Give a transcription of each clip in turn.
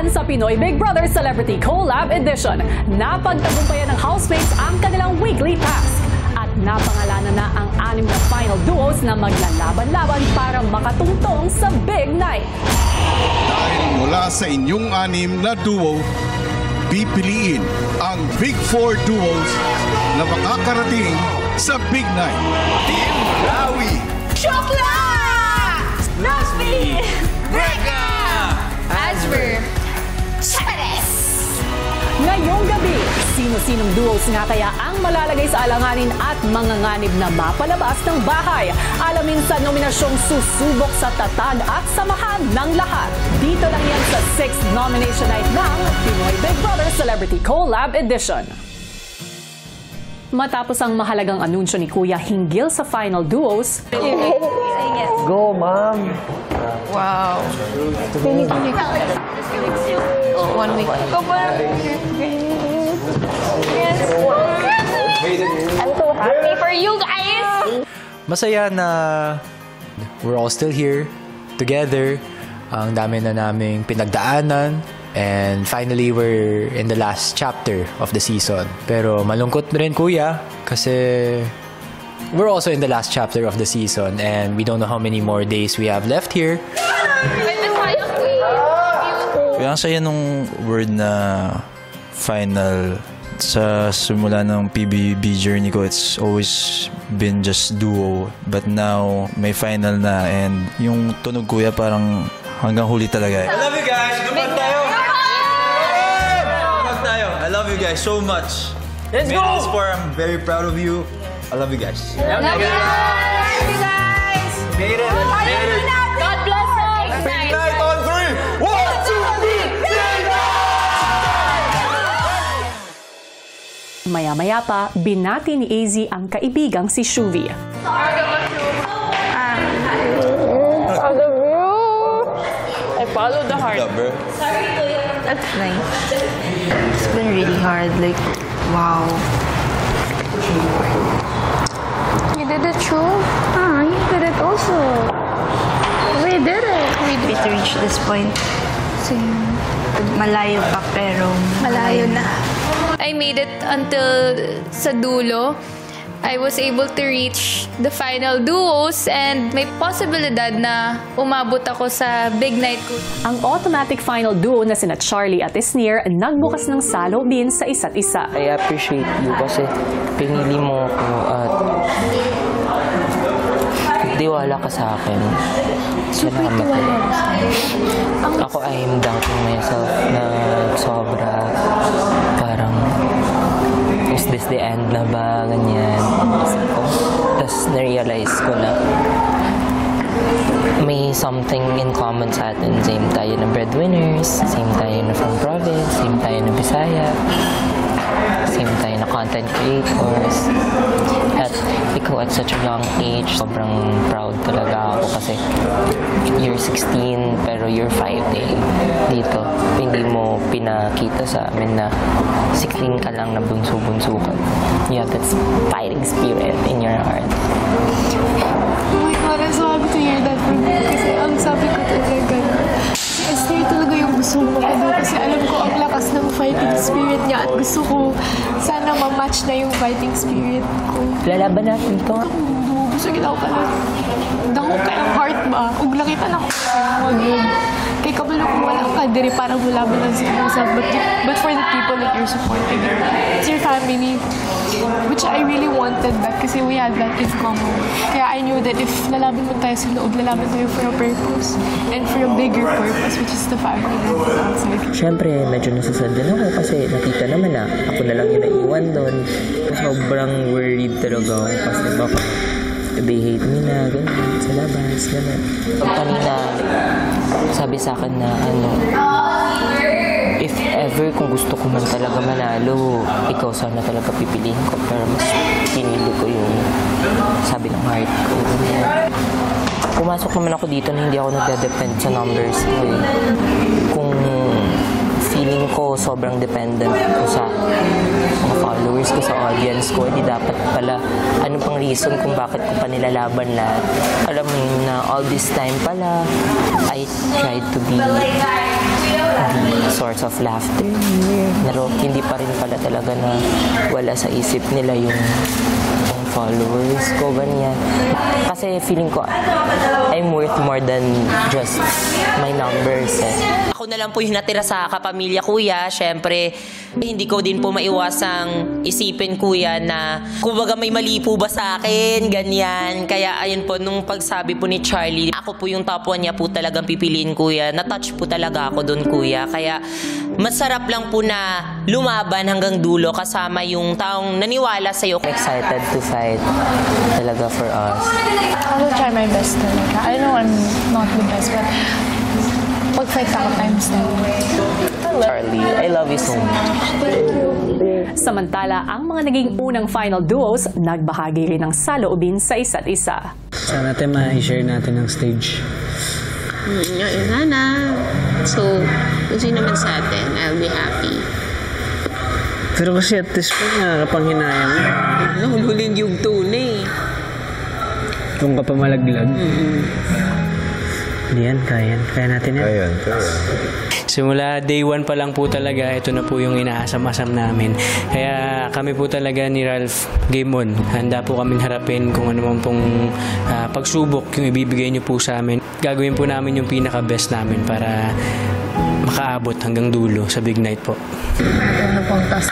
sa Pinoy Big Brother Celebrity Collab Edition. Napagtagumpayan ng housemates ang kanilang weekly task. At napangalanan na ang 6 na final duos na maglalaban-laban para makatungtong sa Big Night. Dahil mula sa inyong 6 na duo, pipiliin ang Big 4 duos na makakarating sa Big Night. Team Rawi, Chokla! Nasby! Breka! Asper! Charis! Ngayong gabi, sino-sinong duos nga kaya ang malalagay sa alanganin at manganganib na mapalabas ng bahay? Alamin sa nominasyong susubok sa tatag at samahan ng lahat. Dito lang yan sa 6th nomination night ng Pinoy Big Brother Celebrity Collab Edition. Matapos ang mahalagang anunsyo ni Kuya hinggil sa final duos, Go, ma'am! Wow. 1 week. Yes. I'm so happy for you guys! Masaya na we're all still here, together. Ang dami na naming pinagdaanan. And finally, we're in the last chapter of the season. Pero malungkot rin, Kuya, kasi we're also in the last chapter of the season and we don't know how many more days we have left here. Kaya ang saya nung word na final. Sa simula ng PBB journey ko, it's always been just duo. But now, may final na and yung tunog, Kuya, parang hanggang huli talaga. I love you guys! Gumag tayo! Gumag tayo! I love you guys so much. Let's go! I'm very proud of you. I love you guys. Love you guys! Made it! Made it! God bless us! Big night on 3! 1, 2, 3! maya-maya pa, binati ni AZ ang kaibigang si Shuvi. I love you! I follow the heart. That's nice. It's been really hard. Like, wow. You did it, Chu? You did it also. We did it. To reach this point. Malayo pa pero Malayo na. I made it until sa dulo. I was able to reach the final duos and may posibilidad na umabot ako sa big night ko. Ang automatic final duo na sina Charlie at Isnir nagbukas ng salubin sa isa't isa. I appreciate you kasi pinili mo ako at tiwala ka sa akin. Salamat. Ako ay doubting myself na sobra. Parang, is this the end na ba? Ganyan. Tapos na-realize ko na may something in common sa atin. Same tayo na breadwinners, same tayo na from province, same tayo na Bisaya, same tayo na content creators. At ikaw at such a young age, sobrang proud talaga ako kasi you're 16 pero you're 5 dito. Hindi mo pinakita sa amin na 16 ka lang na bunso-bunso ka. You have that fighting spirit in your heart. Oh my God, I'm so happy to hear that from you. Kasi ang sabi ko talaga, si Esther talaga yung gusto ko makagawa kasi alam ko ang lakas ng fighting spirit niya at gusto ko sana ma-match na yung fighting spirit ko. Lalaban natin to. Gusto kita ko pala. Dako ka ng heart ba? Ug nakita na ko sa mga kay kabalo kung wala ka diri parang wala ba lang sa yourself but for the people that you're supporting. It's your family, which I really wanted that kasi we had that in common. Kaya I knew that if lalaban mo tayo sa loob, lalaban tayo for a purpose and for a bigger purpose, which is the family. Siyempre, medyo nasasad din ako kasi nakita naman na ako na lang yung naiwan doon. Sobrang worried talaga ako kasi baka they hate me na, ganyan, sa labas, gano'n. Kanina, sabi sa akin na, if ever kung gusto ko man talaga manalo, ikaw sana talaga pipiliin ko. Pero mas pinili ko yung sabi ng heart ko. Pumasok naman ako dito na hindi ako nagde-depend sa numbers ko eh. Kung feeling ko sobrang dependent ko sa mga followers ko, sa audience ko, hindi dapat pala ano pang reason kung bakit ko pa nilalaban lahat. Alam mo yun na all this time pala I tried to be source of laughter. Pero hindi pa rin pala talaga na wala sa isip nila yung followers ko, ganyan. Kasi feeling ko, I'm worth more than just my numbers. Ako na lang po yung natira sa kapamilya, kuya. Siyempre, hindi ko din po maiwasang isipin, kuya, na kumbaga may mali po ba sa akin, ganyan. Kaya ayun po, nung pagsabi po ni Charlie, ako po yung top 1 niya po talagang pipiliin, kuya. Na-touch po talaga ako doon, kuya. Kaya masarap lang po na lumaban hanggang dulo kasama yung taong naniwala sa'yo. Excited to fight talaga for us. I will try my best talaga. I know I'm not the best, but pag-fight ako times 10. Charlie, I love you so much. Samantala, ang mga naging unang final duos, nagbahagi rin ng saloobin sa isa't isa. Sana natin ma-share natin ang stage. Sana. So, kung sino naman sa atin, I'll be happy. Pero kasi at this point, nakakapanghinayang mo. Huling yung tunay. Kung ka pa malaglag. Hindi yan, kaya natin yan. Ayan. Simula day 1 pa lang po talaga, ito na po yung inaasam-asam namin. Kaya kami po talaga ni Ralph game on. Handa po kami harapin kung ano man pong pagsubok yung ibibigay niyo po sa amin. Gagawin po namin yung pinaka-best namin para makaabot hanggang dulo sa big night po. Ano pong task?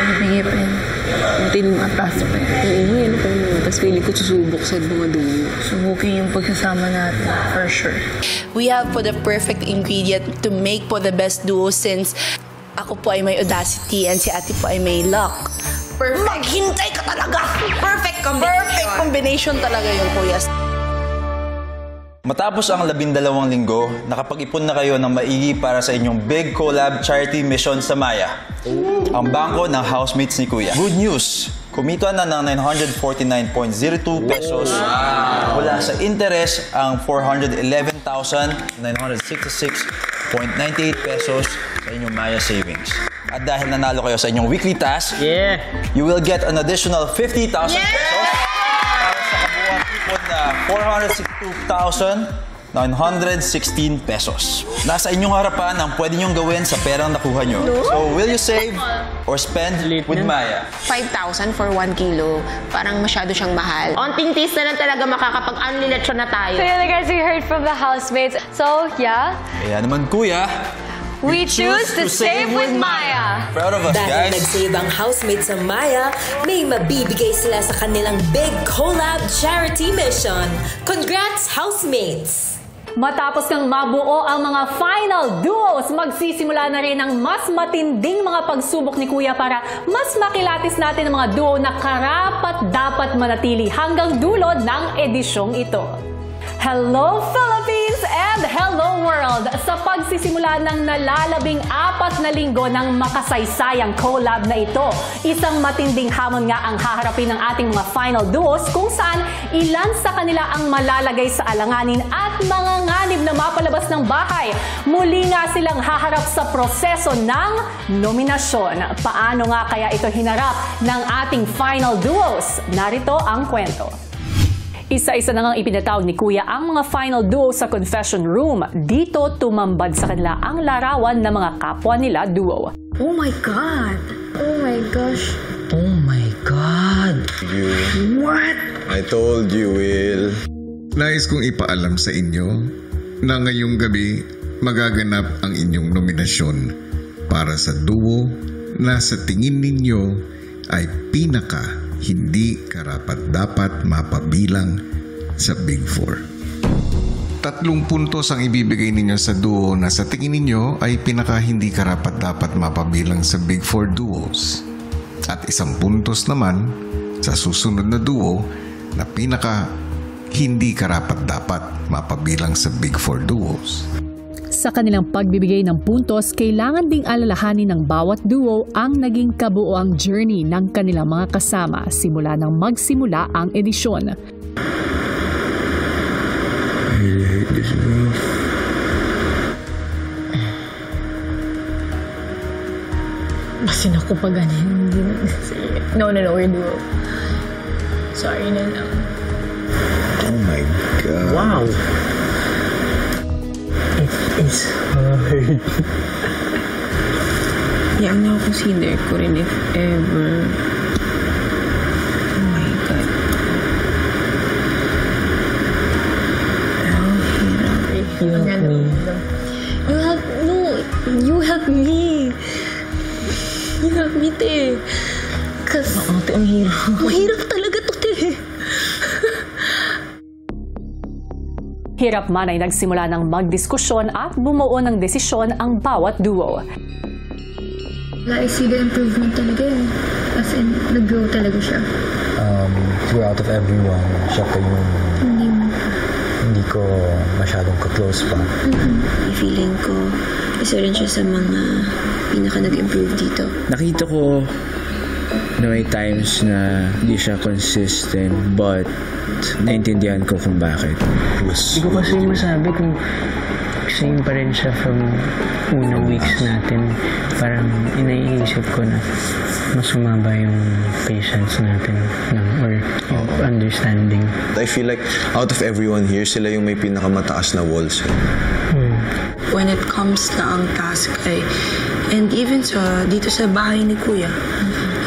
Nagbibigay pa yun. Matin mga task pa yun. Ano pa yun? Tapos pili ko susubok sa mga dulo. Subukin yung pagsasama natin, for sure. We have po the perfect ingredient to make po the best duo since ako po ay may audacity and si ate po ay may luck. Perfect. Maghintay ka talaga! Perfect combination. Perfect combination talaga yung kuya. Matapos ang 12 linggo, nakapag-ipon na kayo ng maigi para sa inyong big collab charity mission sa Maya. Ang bangko ng housemates ni Kuya. Good news! Kumita na ng 949.02 pesos. Wala sa interest ang 411,966.98 pesos sa inyong Maya savings. At dahil nanalo kayo sa inyong weekly task, you will get an additional 50,000 pesos para sa kabuuan ipon na 462,916 pesos. Nasa inyong harapan ang pwede nyong gawin sa perang nakuha nyo. So, will you save or spend with Maya? 5,000 for 1 kilo. Parang masyado siyang mahal. Onting tis na lang talaga makakapag-unliletsyon na tayo. So yeah, guys, we heard from the housemates. So yeah, Kaya naman, Kuya, we choose to save with Maya. proud of us, Dahil guys. nag-save ang housemates sa Maya, may mabibigay sila sa kanilang big collab charity mission. Congrats, housemates! Matapos kang mabuo ang mga final duos, magsisimula na rin ang mas matinding mga pagsubok ni Kuya para mas makilatis natin ang mga duo na karapat-dapat manatili hanggang dulo ng edisyong ito. Hello Philippines and hello world! Sa pagsisimula ng nalalabing 4 na linggo ng makasaysayang collab na ito, isang matinding hamon nga ang haharapin ng ating mga final duos kung saan ilan sa kanila ang malalagay sa alanganin at mga nganib na mapalabas ng bahay. Muli nga silang haharap sa proseso ng nominasyon. Paano nga kaya ito hinarap ng ating final duos? Narito ang kwento. Isa-isa na ngang ipinatawag ni Kuya ang mga final duo sa confession room. Dito tumambad sa kanila ang larawan ng mga kapwa nila duo. Oh my God! Oh my gosh! Oh my God! What? I told you, Will. Nais kong ipaalam sa inyo na ngayong gabi magaganap ang inyong nominasyon para sa duo na sa tingin ninyo ay pinaka hindi karapat-dapat mapabilang sa Big Four. 3 puntos ang ibibigay ninyo sa duo na sa tingin ninyo ay pinaka hindi karapat-dapat mapabilang sa Big Four duos. At 1 puntos naman sa susunod na duo na pinaka hindi karapat-dapat mapabilang sa Big Four duos. Sa kanilang pagbibigay ng puntos, kailangan ding alalahanin ng bawat duo ang naging kabuoang journey ng kanilang mga kasama simula nang magsimula ang edisyon. I really hate this girl. Masin ako pag ganyan. No, we're duo. Sorry na lang. Oh my God. Wow! It's hard. Yan na ako consider ko rin if ever. Oh my God. You help me. You help me. You help me, te. Kasi, Ate, ang hirap. mahirap talaga to, te. Hirap man ay nagsimula ng magdiskusyon at bumuo ng desisyon ang bawat duo. I see the improvement talaga eh. As in, nag-grow talaga siya. Siguro out of everyone, siya pa yung hindi ko masyadong ka-close pa. Feeling ko, isa rin siya sa mga pinaka nag-improve dito. Nakita ko na may times na hindi siya consistent, but naintindihan ko kung bakit. Hindi ko kasi masabi kung same pa rin siya from unang weeks natin. Parang inaiisip ko na mas sumaba yung patience natin or yung understanding. I feel like out of everyone here, sila yung may pinakamataas na walls. When it comes na ang task ay, and even dito sa bahay ni Kuya,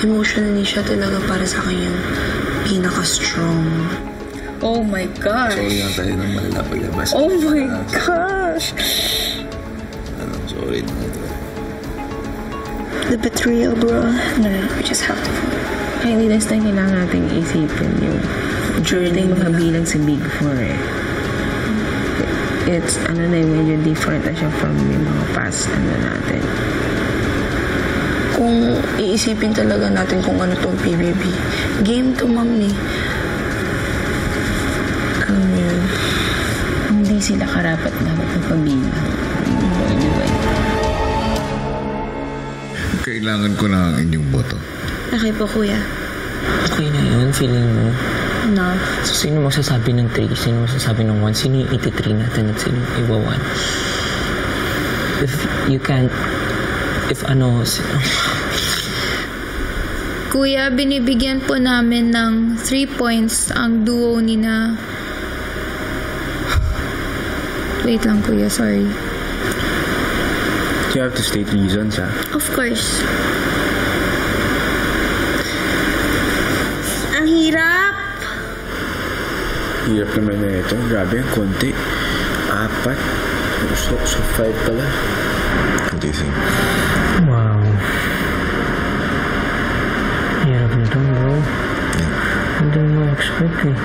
emotionally siya talaga para sa akin yung pinaka-strong. Oh my gosh! Sorry nga tayo ng malala paglabas. Oh my gosh! Sorry. The betrayal, bro. No, we just have to. Hindi next time kailangan natin isipin yung journey mga bilang sa Big Four eh. It's, medyo different na siya from yung mga past natin. Kung iisipin talaga natin kung ano tong PBB, game to, mami. Hindi sila karapat dapat magpabilang. Kailangan ko na ang inyong boto. Okay po, Kuya. Okay na yun, feeling mo. No. So, sino magsasabi ng 3? Sino magsasabi ng 1? Sino yung 83 natin at sino yung iwa 1? If you can't, Kuya, binibigyan po namin ng 3 points ang duo ni na... Wait lang, Kuya, sorry. You have to state reasons, ha? Of course. Ang hirap! Hirap naman na ito. Grabe, ang konti. 4. So 5 pala. What do you think? Wow. Hirap nito, bro. Hindi mo expect eh.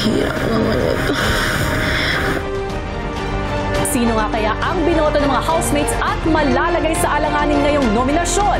Hirap naman ito. Sino nga kaya ang binoto ng mga housemates at malalagay sa alanganin ngayong nominasyon?